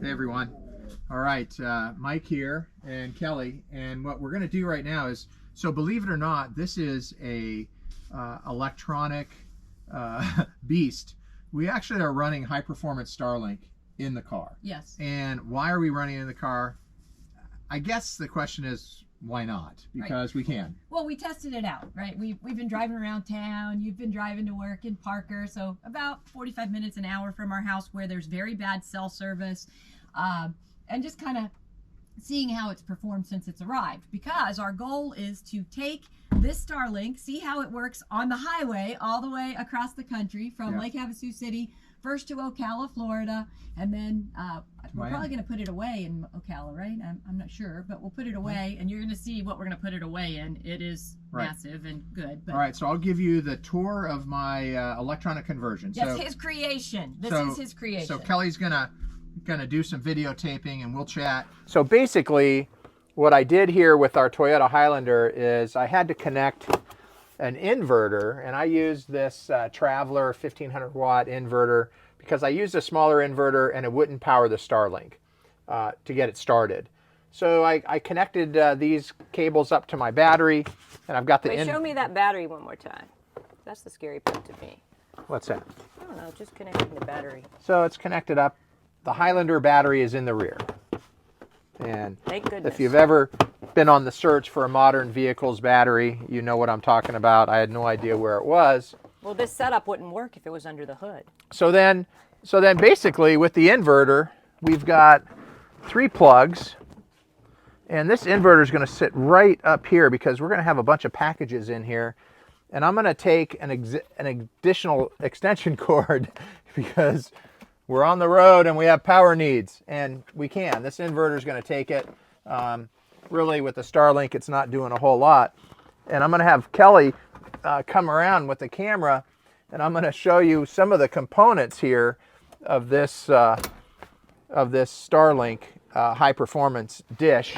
Hey everyone. All right, Mike here and Kelly, and what we're going to do right now is, so believe it or not, this is a electronic beast. We actually are running high performance Starlink in the car. Yes. And why are we running it in the car? I guess the question is, why not? Because we can. Well, we tested it out, right? We've been driving around town. You've been driving to work in Parker, so about 45 minutes, an hour from our house where there's very bad cell service, and just kind of seeing how it's performed since it's arrived. Because our goal is to take this Starlink, see how it works on the highway all the way across the country from Lake Havasu City, first to Ocala, Florida, and then we're probably going to put it away in Ocala, right? I'm not sure, but we'll put it away, and you're going to see what we're going to put it away in. It is massive and good. But... All right, so I'll give you the tour of my electronic conversion. That's his creation. This is his creation. So Kelly's gonna do some videotaping, and we'll chat. So basically, what I did here with our Toyota Highlander is I had to connect an inverter, and I used this Traveler 1500 watt inverter because I used a smaller inverter and it wouldn't power the Starlink to get it started. So I connected these cables up to my battery, and I've got the... Wait, show me that battery one more time. That's the scary part to me. What's that? I don't know, just connecting the battery. So it's connected up. The Highlander battery is in the rear. And thank goodness. If you've ever been on the search for a modern vehicle's battery, you know what I'm talking about. I had no idea where it was. Well, this setup wouldn't work if it was under the hood. So then basically with the inverter, we've got 3 plugs, and this inverter is going to sit right up here because we're going to have a bunch of packages in here, and I'm going to take an additional extension cord because we're on the road and we have power needs, and we can. This inverter is going to take it. Really, with the Starlink, it's not doing a whole lot. And I'm going to have Kelly come around with the camera, and I'm going to show you some of the components here of this Starlink high performance dish.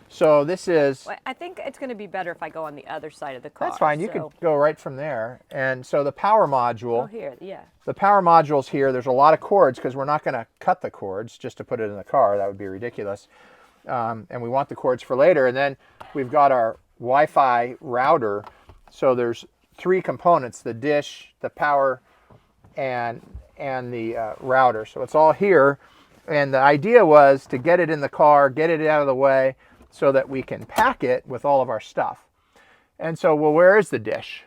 So this is... Well, I think it's going to be better if I go on the other side of the car. That's fine. You could go right from there. And so the power module... Oh, here, yeah. The power module's here. There's a lot of cords because we're not going to cut the cords just to put it in the car. That would be ridiculous. And we want the cords for later. And then we've got our Wi-Fi router. So there's 3 components: the dish, the power, and the router. So it's all here. And the idea was to get it in the car, get it out of the way, so that we can pack it with all of our stuff. And so, well, where is the dish?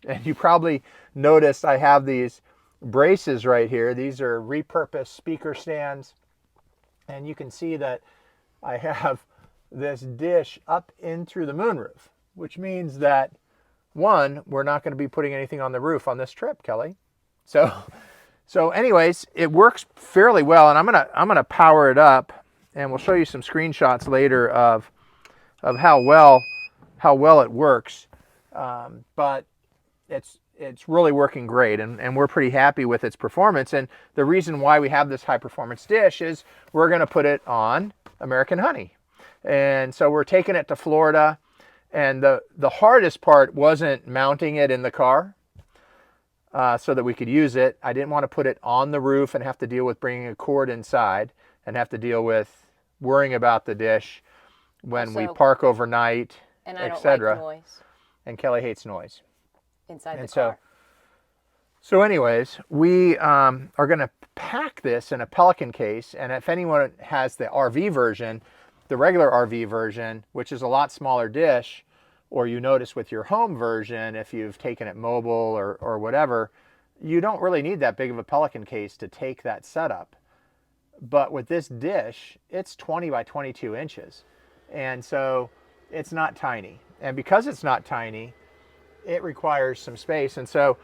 And you probably noticed I have these braces right here. These are repurposed speaker stands. And you can see that I have this dish up in through the moonroof, which means that, one, we're not going to be putting anything on the roof on this trip, Kelly. So anyways, it works fairly well, and I'm gonna power it up, and we'll show you some screenshots later of how well it works. But it's really working great, and we're pretty happy with its performance. And the reason why we have this high performance dish is we're going to put it on American honey. And so we're taking it to Florida, and the hardest part wasn't mounting it in the car so that we could use it. I didn't want to put it on the roof and have to deal with bringing a cord inside and have to deal with worrying about the dish when we park overnight, and I don't like noise. And Kelly hates noise inside the car. So anyways, we are going to pack this in a Pelican case, and if anyone has the RV version, the regular RV version, which is a lot smaller dish, or you notice with your home version, if you've taken it mobile or whatever, you don't really need that big of a Pelican case to take that setup. But with this dish, it's 20 by 22 inches. And so it's not tiny. And because it's not tiny, it requires some space. And so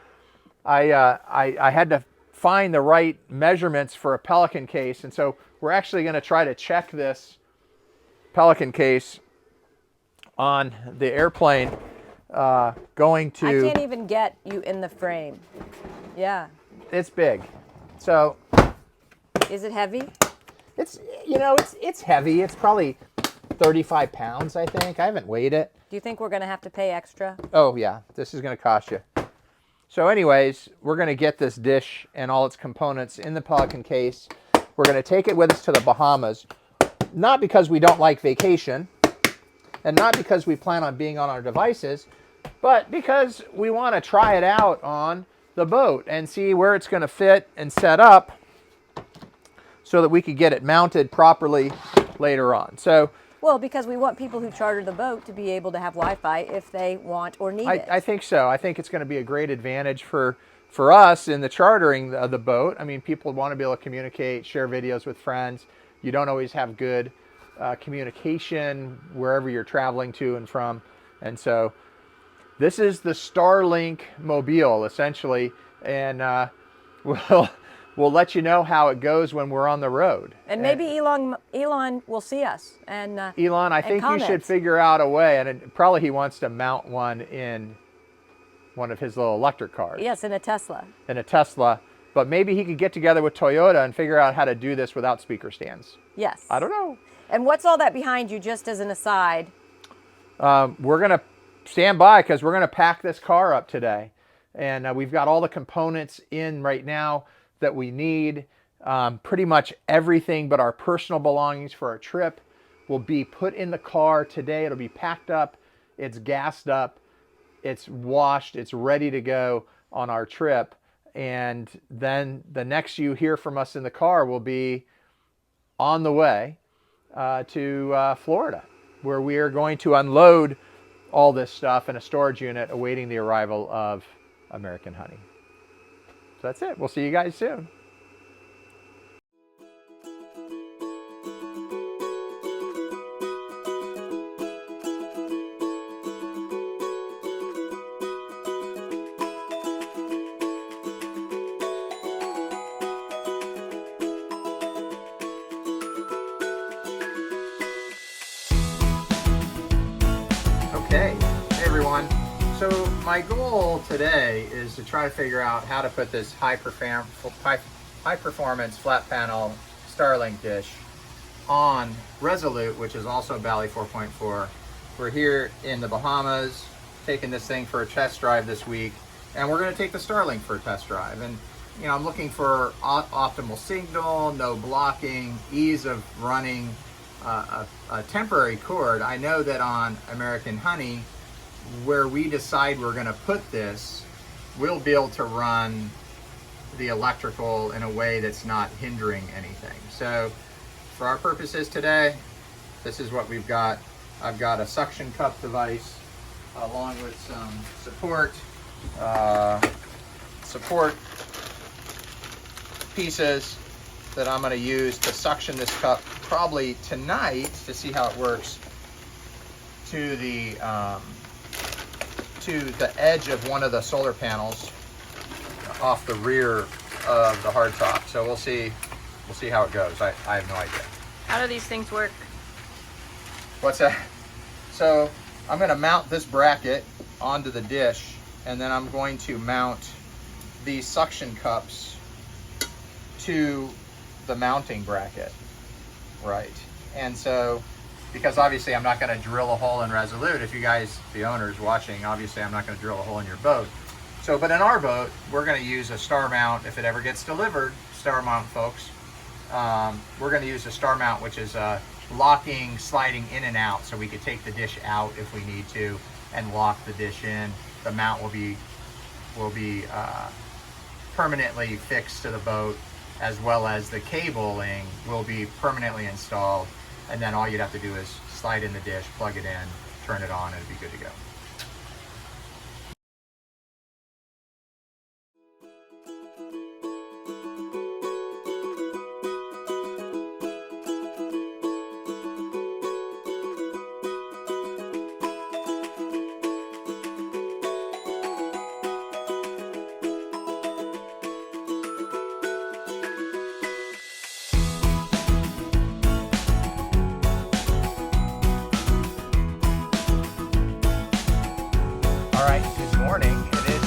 I had to find the right measurements for a Pelican case. And so we're actually going to try to check this Pelican case on the airplane going to... I can't even get you in the frame. Yeah. It's big. So... Is it heavy? It's, you know, it's heavy. It's probably 35 pounds, I think. I haven't weighed it. Do you think we're going to have to pay extra? Oh, yeah. This is going to cost you. So anyways, we're going to get this dish and all its components in the Pelican case. We're going to take it with us to the Bahamas, not because we don't like vacation, and not because we plan on being on our devices, but because we want to try it out on the boat and see where it's going to fit and set up so that we could get it mounted properly later on. So, Well, because we want people who charter the boat to be able to have Wi-Fi if they want or need it. I think so. I think it's going to be a great advantage for us in the chartering of the boat. I mean, people want to be able to communicate, share videos with friends. You don't always have good communication wherever you're traveling to and from. And so this is the Starlink Mobile, essentially. And we'll let you know how it goes when we're on the road. And maybe Elon will see us. And Elon, I think you should figure out a way. And probably he wants to mount one in one of his little electric cars. Yes, in a Tesla. In a Tesla. But maybe he could get together with Toyota and figure out how to do this without speaker stands. Yes. I don't know. And what's all that behind you, just as an aside? We're going to stand by because we're going to pack this car up today. And we've got all the components in right now that we need. Pretty much everything but our personal belongings for our trip will be put in the car today. It'll be packed up. It's gassed up. It's washed. It's ready to go on our trip. And then the next you hear from us in the car will be on the way to Florida, where we are going to unload all this stuff in a storage unit awaiting the arrival of American Honey. So that's it. We'll see you guys soon. Okay, hey everyone. So my goal today is to try to figure out how to put this high performance flat panel Starlink dish on Resolute, which is also Bali 4.4. We're here in the Bahamas, taking this thing for a test drive this week, and we're going to take the Starlink for a test drive. And you know, I'm looking for optimal signal, no blocking, ease of running a temporary cord. I know that on American Honey, where we decide we're going to put this, we'll be able to run the electrical in a way that's not hindering anything. So for our purposes today, this is what we've got. I've got a suction cup device along with some support pieces that I'm going to use to suction this cup probably tonight to see how it works to the edge of one of the solar panels off the rear of the hardtop. So we'll see how it goes. I have no idea. How do these things work? What's that? So I'm going to mount this bracket onto the dish, and then I'm going to mount these suction cups to the mounting bracket, right? And so, because obviously I'm not going to drill a hole in Resolute. If you guys, the owners watching, obviously I'm not going to drill a hole in your boat. So, but in our boat, we're going to use a star mount if it ever gets delivered, star mount folks. We're going to use a star mount, which is locking, sliding in and out, so we could take the dish out if we need to and lock the dish in. The mount will be permanently fixed to the boat, as well as the cabling will be permanently installed. And then all you'd have to do is slide in the dish, plug it in, turn it on, and it'd be good to go.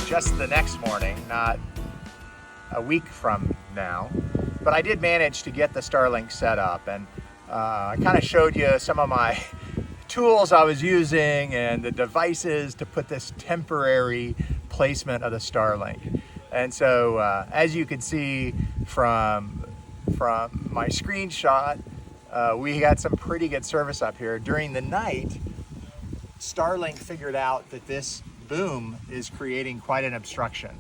Just the next morning, not a week from now, but I did manage to get the Starlink set up, and I kind of showed you some of my tools I was using and the devices to put this temporary placement of the Starlink. And so as you can see from from my screenshot, we got some pretty good service up here. During the night, Starlink figured out that this boom is creating quite an obstruction.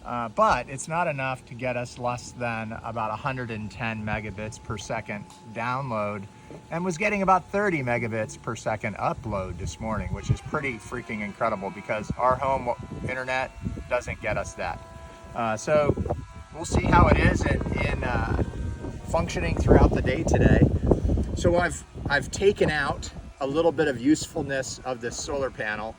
But it's not enough to get us less than about 110 megabits per second download, and was getting about 30 megabits per second upload this morning, which is pretty freaking incredible because our home internet doesn't get us that. So we'll see how it is in functioning throughout the day today. So I've taken out a little bit of usefulness of this solar panel,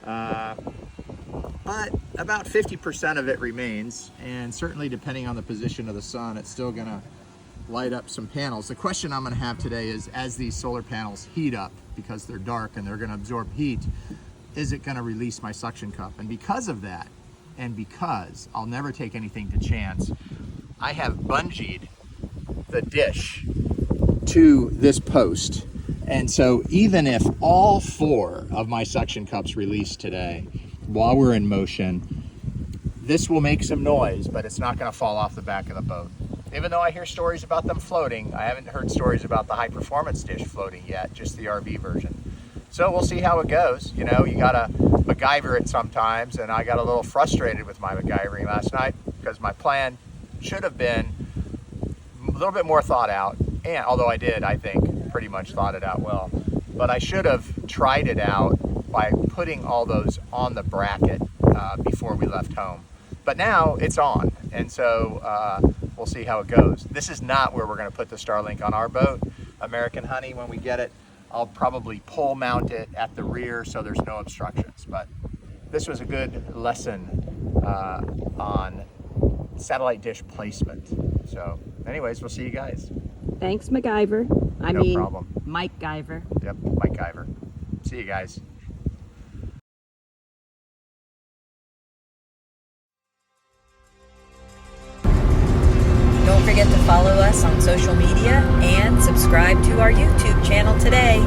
but about 50% of it remains, and certainly depending on the position of the sun, it's still gonna light up some panels. The question I'm gonna have today is, as these solar panels heat up, because they're dark and they're gonna absorb heat, is it gonna release my suction cup? And because of that, and because I'll never take anything to chance, I have bungeed the dish to this post. And so even if all 4 of my suction cups release today, while we're in motion, this will make some noise, but it's not gonna fall off the back of the boat. Even though I hear stories about them floating, I haven't heard stories about the high performance dish floating yet, just the RV version. So we'll see how it goes. You know, you gotta MacGyver it sometimes, and I got a little frustrated with my MacGyvering last night because my plan should have been a little bit more thought out, and although I did, I think, pretty much thought it out well, but I should have tried it out by putting all those on the bracket before we left home. But now it's on, and so we'll see how it goes. This is not where we're gonna put the Starlink on our boat, American Honey, when we get it. I'll probably pole mount it at the rear so there's no obstructions, but this was a good lesson on satellite dish placement. So anyways, we'll see you guys. Thanks, MacGyver. No problem. MikeGyver. Yep, MacGyver. See you guys. Don't forget to follow us on social media and subscribe to our YouTube channel today.